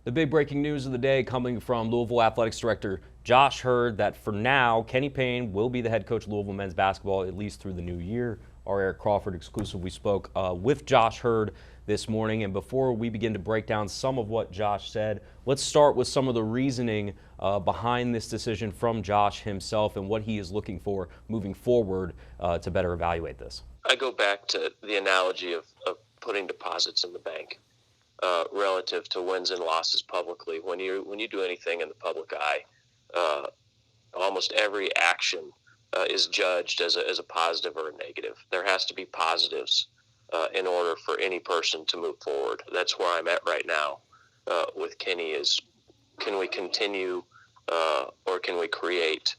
The big breaking news of the day coming from Louisville Athletics Director Josh Heird that for now, Kenny Payne will be the head coach of Louisville men's basketball at least through the new year. Our Eric Crawford exclusive. We spoke with Josh Heird this morning, and before we begin to break down some of what Josh said, let's start with some of the reasoning behind this decision from Josh himself and what he is looking for moving forward to better evaluate this. I go back to the analogy of putting deposits in the bank. Relative to wins and losses publicly. When you do anything in the public eye, almost every action is judged as a positive or a negative. There has to be positives in order for any person to move forward. That's where I'm at right now with Kenny is, can we continue or can we create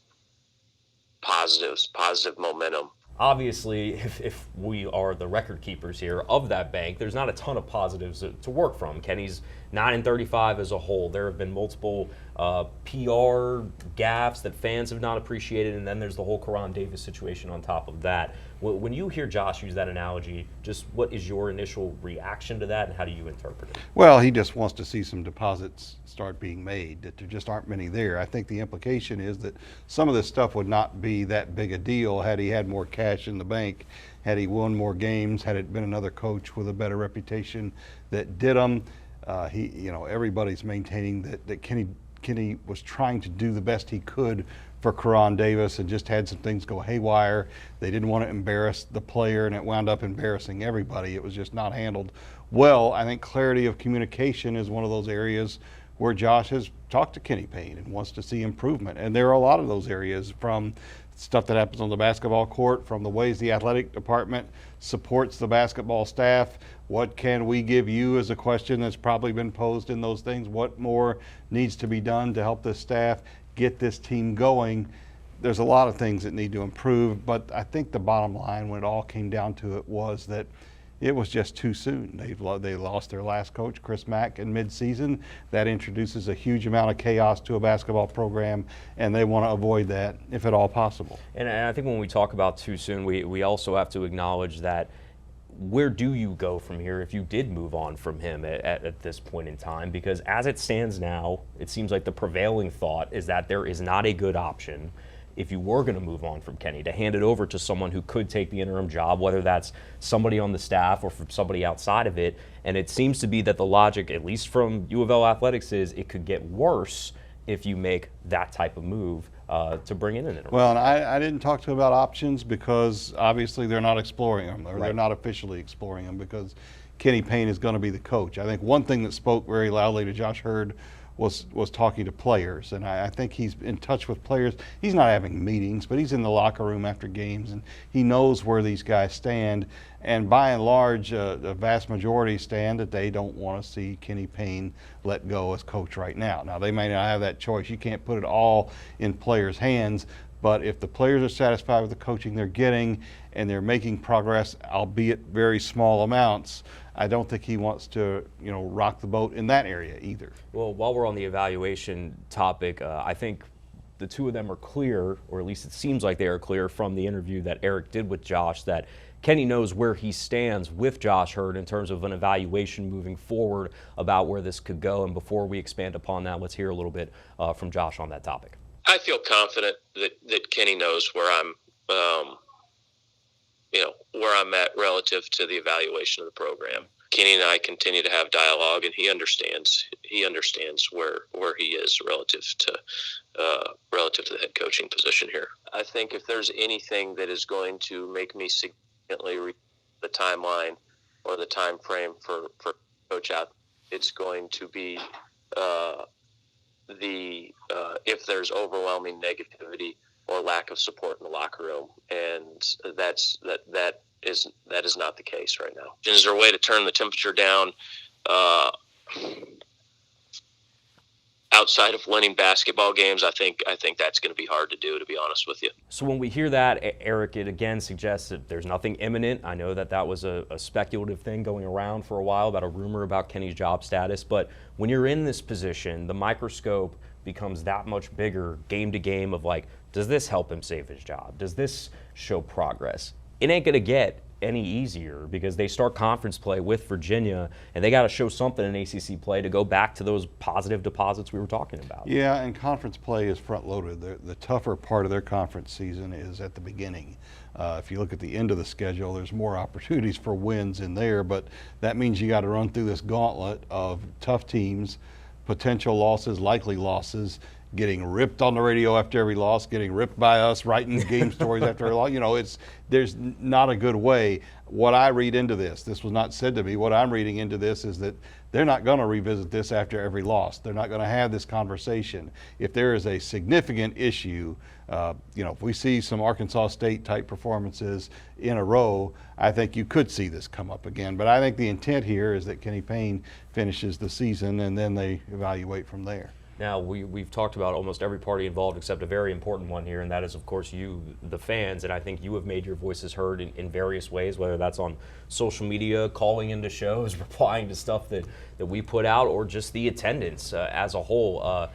positive momentum? Obviously, if we are the record keepers here of that bank, there's not a ton of positives to work from. Kenny's 9-35 as a whole. There have been multiple PR gaffes that fans have not appreciated, and then there's the whole Karan Davis situation on top of that. When you hear Josh use that analogy, just what is your initial reaction to that, and how do you interpret it? Well, he just wants to see some deposits start being made, that there just aren't many there. I think the implication is that some of this stuff would not be that big a deal had he had more cash in the bank, had he won more games, had it been another coach with a better reputation that did them. Everybody's maintaining that Kenny was trying to do the best he could for Karan Davis and just had some things go haywire. They didn't want to embarrass the player, and it wound up embarrassing everybody. It was just not handled well. I think clarity of communication is one of those areas where Josh has talked to Kenny Payne and wants to see improvement. And there are a lot of those areas, from stuff that happens on the basketball court, from the ways the athletic department supports the basketball staff. What can we give you is a question that's probably been posed in those things. What more needs to be done to help this staff get this team going? There's a lot of things that need to improve, but I think the bottom line when it all came down to it was that it was just too soon. They lost their last coach, Chris Mack, in midseason. That introduces a huge amount of chaos to a basketball program, and they want to avoid that if at all possible. And I think when we talk about too soon, we also have to acknowledge that where do you go from here if you did move on from him at this point in time? Because as it stands now, it seems like the prevailing thought is that there is not a good option if you were going to move on from Kenny, to hand it over to someone who could take the interim job, whether that's somebody on the staff or from somebody outside of it. And it seems to be that the logic, at least from U of L Athletics, is it could get worse if you make that type of move to bring in an interim. Well, and I didn't talk to him about options because obviously they're not exploring them, or they're not officially exploring them, because Kenny Payne is going to be the coach. I think one thing that spoke very loudly to Josh Heird was talking to players, and I think he's in touch with players. He's not having meetings, but he's in the locker room after games, and he knows where these guys stand. And by and large, the vast majority stand that they don't want to see Kenny Payne let go as coach right now. Now, they may not have that choice. You can't put it all in players' hands, but if the players are satisfied with the coaching they're getting and they're making progress, albeit very small amounts, I don't think he wants to, rock the boat in that area either. Well, while we're on the evaluation topic, I think the two of them are clear, or at least it seems like they are clear from the interview that Eric did with Josh, that Kenny knows where he stands with Josh Heird in terms of an evaluation moving forward about where this could go. And before we expand upon that, let's hear a little bit from Josh on that topic. I feel confident that Kenny knows where I'm at relative to the evaluation of the program. Kenny and I continue to have dialogue, and he understands where he is relative to the head coaching position here. I think if there's anything that is going to make me significantly the timeline or the time frame for coach out, it's going to be if there's overwhelming negativity or lack of support in the locker room, and that is not the case right now. Is there a way to turn the temperature down outside of winning basketball games? I think that's going to be hard to do, to be honest with you. So when we hear that, Eric, it again suggests that there's nothing imminent. I know that was a speculative thing going around for a while about a rumor about Kenny's job status, but when you're in this position, the microscope becomes that much bigger game to game of like, does this help him save his job? Does this show progress? It ain't going to get any easier because they start conference play with Virginia, and they got to show something in ACC play to go back to those positive deposits we were talking about. Yeah, and conference play is front-loaded. The tougher part of their conference season is at the beginning. If you look at the end of the schedule, there's more opportunities for wins in there, but that means you got to run through this gauntlet of tough teams, potential losses, likely losses, getting ripped on the radio after every loss, getting ripped by us, writing game stories after every loss. You know, there's not a good way. What I read into this was not said to me, what I'm reading into this is that they're not going to revisit this after every loss. They're not going to have this conversation. If there is a significant issue, if we see some Arkansas State type performances in a row, I think you could see this come up again. But I think the intent here is that Kenny Payne finishes the season and then they evaluate from there. Now, we've talked about almost every party involved except a very important one here, and that is, of course, you, the fans. And I think you have made your voices heard in various ways, whether that's on social media, calling into shows, replying to stuff that we put out, or just the attendance as a whole.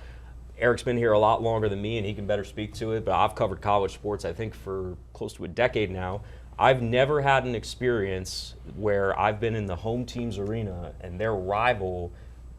Eric's been here a lot longer than me, and he can better speak to it, but I've covered college sports, I think, for close to a decade now. I've never had an experience where I've been in the home team's arena and their rival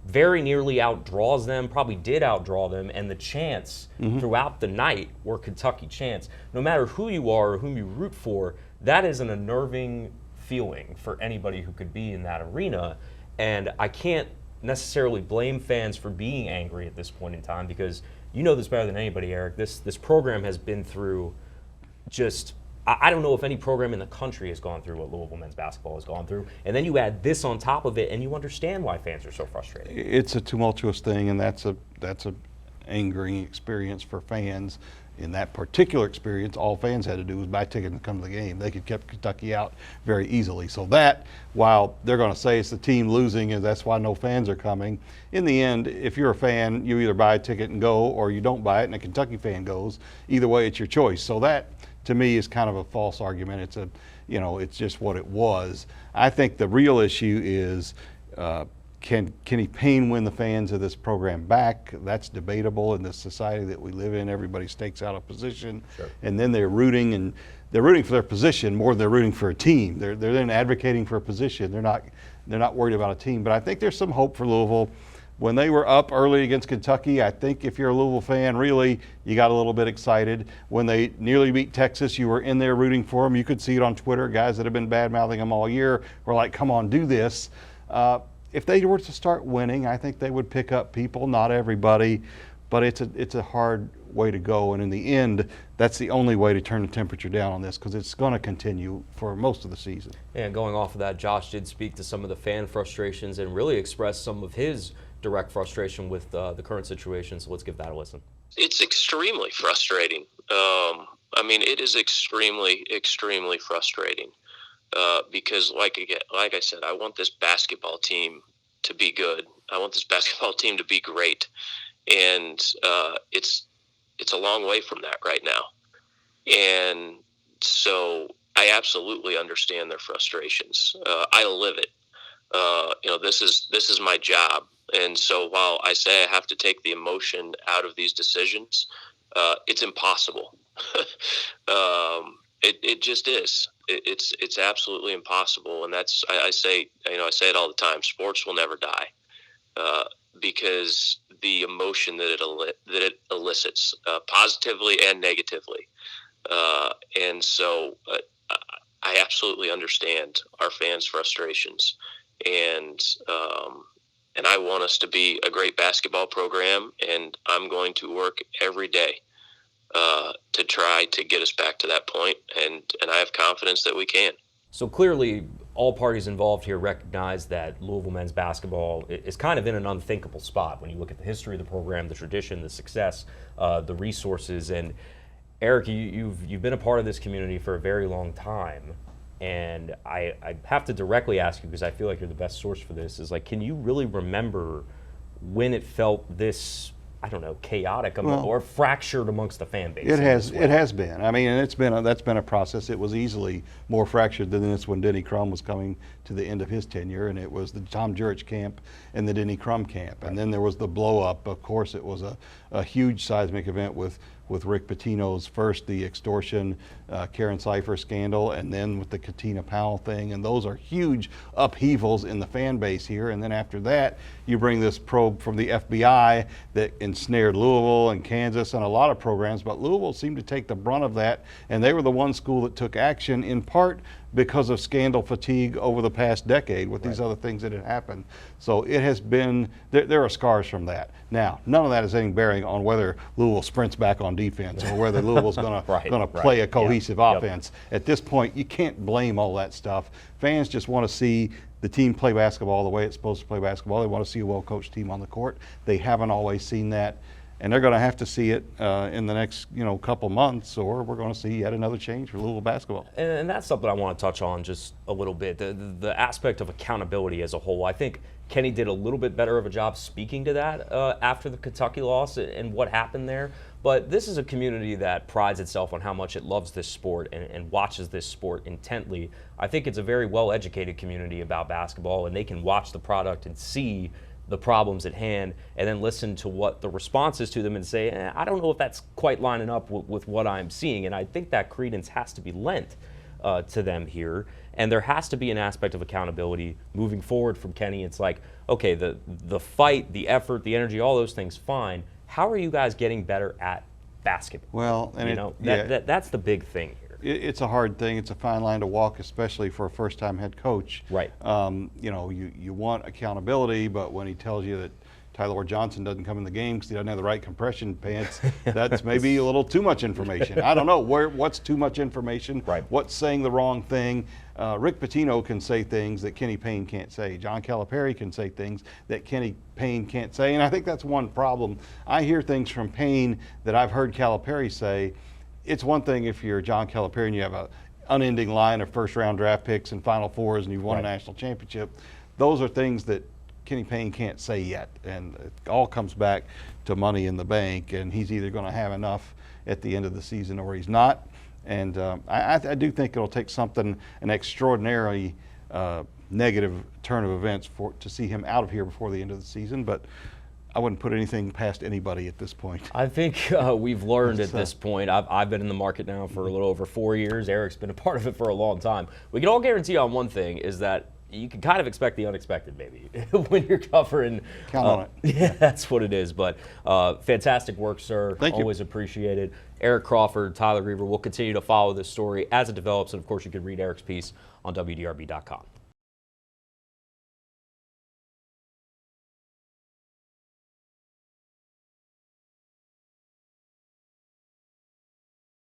very nearly outdraws them, probably did outdraw them, and the chants throughout the night were Kentucky chants. No matter who you are or whom you root for, that is an unnerving feeling for anybody who could be in that arena. And I can't necessarily blame fans for being angry at this point in time because you know this better than anybody, Eric. This program has been through just I don't know if any program in the country has gone through what Louisville men's basketball has gone through. And then you add this on top of it, and you understand why fans are so frustrated. It's a tumultuous thing, and that's a angering experience for fans. In that particular experience, all fans had to do was buy a ticket and come to the game. They could keep Kentucky out very easily. So that, while they're going to say it's the team losing and that's why no fans are coming, in the end, if you're a fan, you either buy a ticket and go or you don't buy it and a Kentucky fan goes. Either way, it's your choice. So that, to me, is kind of a false argument. It's just what it was. I think the real issue is can Kenny Payne win the fans of this program back? That's debatable in this society that we live in. Everybody stakes out a position, sure. And then they're rooting for their position more than they're rooting for a team. They're then advocating for a position. They're not worried about a team. But I think there's some hope for Louisville. When they were up early against Kentucky, I think if you're a Louisville fan, really, you got a little bit excited. When they nearly beat Texas, you were in there rooting for them. You could see it on Twitter. Guys that have been bad-mouthing them all year were like, come on, do this. If they were to start winning, I think they would pick up people, not everybody, but it's a hard way to go. And in the end, that's the only way to turn the temperature down on this because it's going to continue for most of the season. And going off of that, Josh did speak to some of the fan frustrations and really express some of his direct frustration with the current situation. So let's give that a listen. It's extremely frustrating. It is extremely, extremely frustrating. Because like I said, I want this basketball team to be good. I want this basketball team to be great. And it's a long way from that right now. And so I absolutely understand their frustrations. I live it. This is my job. And so while I say I have to take the emotion out of these decisions, it's impossible. It just is. It's absolutely impossible, and that's I say it all the time. Sports will never die because the emotion that it elicits, positively and negatively, and so I absolutely understand our fans' frustrations, and I want us to be a great basketball program, and I'm going to work every day to try to get us back to that point, and I have confidence that we can. So clearly, all parties involved here recognize that Louisville men's basketball is kind of in an unthinkable spot when you look at the history of the program, the tradition, the success, the resources. And Eric, you've been a part of this community for a very long time, and I have to directly ask you because I feel like you're the best source for this. Is like, can you really remember when it felt this, I don't know, chaotic or fractured amongst the fan base? It has been. I mean, and that's been a process. It was easily more fractured than this when Denny Crum was coming to the end of his tenure, and it was the Tom Jurich camp and the Denny Crum camp. And then there was the blow up. Of course, it was a huge seismic event with Rick Pitino's first the extortion Karen Cypher scandal, and then with the Katina Powell thing, and those are huge upheavals in the fan base here. And then after that, you bring this probe from the FBI that ensnared Louisville and Kansas and a lot of programs, but Louisville seemed to take the brunt of that, and they were the one school that took action, in part because of scandal fatigue over the past decade with these other things that had happened. So it has been, there are scars from that. Now, none of that is any bearing on whether Louisville sprints back on defense or whether Louisville's going to play a cohesive offense. At this point, you can't blame all that stuff. Fans just want to see the team play basketball the way it's supposed to play basketball. They want to see a well-coached team on the court. They haven't always seen that, and they're going to have to see it in the next couple months, or we're going to see yet another change for Louisville basketball. And that's something I want to touch on just a little bit, the aspect of accountability as a whole. I think Kenny did a little bit better of a job speaking to that after the Kentucky loss and what happened there. But this is a community that prides itself on how much it loves this sport and watches this sport intently. I think it's a very well-educated community about basketball, and they can watch the product and see the problems at hand and then listen to what the response is to them and say, I don't know if that's quite lining up with what I'm seeing. And I think that credence has to be lent to them here. And there has to be an aspect of accountability moving forward from Kenny. It's like, okay, the fight, the effort, the energy, all those things, fine. How are you guys getting better at basketball? Well, and that's the big thing here. It's a hard thing. It's a fine line to walk, especially for a first-time head coach. Right. You want accountability, but when he tells you that Tyler Johnson doesn't come in the game because he doesn't have the right compression pants, that's maybe a little too much information. I don't know what's too much information. Right. What's saying the wrong thing. Rick Pitino can say things that Kenny Payne can't say. John Calipari can say things that Kenny Payne can't say, and I think that's one problem. I hear things from Payne that I've heard Calipari say. It's one thing if you're John Calipari and you have an unending line of first-round draft picks and Final Fours and you've won a national championship. Those are things that Kenny Payne can't say yet, and it all comes back to money in the bank, and he's either going to have enough at the end of the season or he's not. And I do think it'll take an extraordinarily negative turn of events to see him out of here before the end of the season, but I wouldn't put anything past anybody at this point. I think we've learned at this point. I've been in the market now for a little over 4 years. Eric's been a part of it for a long time. We can all guarantee on one thing is that you can kind of expect the unexpected, maybe, when you're covering. Count on it. Yeah, that's what it is. But fantastic work, sir. Thank you. Always appreciated. Eric Crawford, Tyler Greever, will continue to follow this story as it develops. And, of course, you can read Eric's piece on WDRB.com.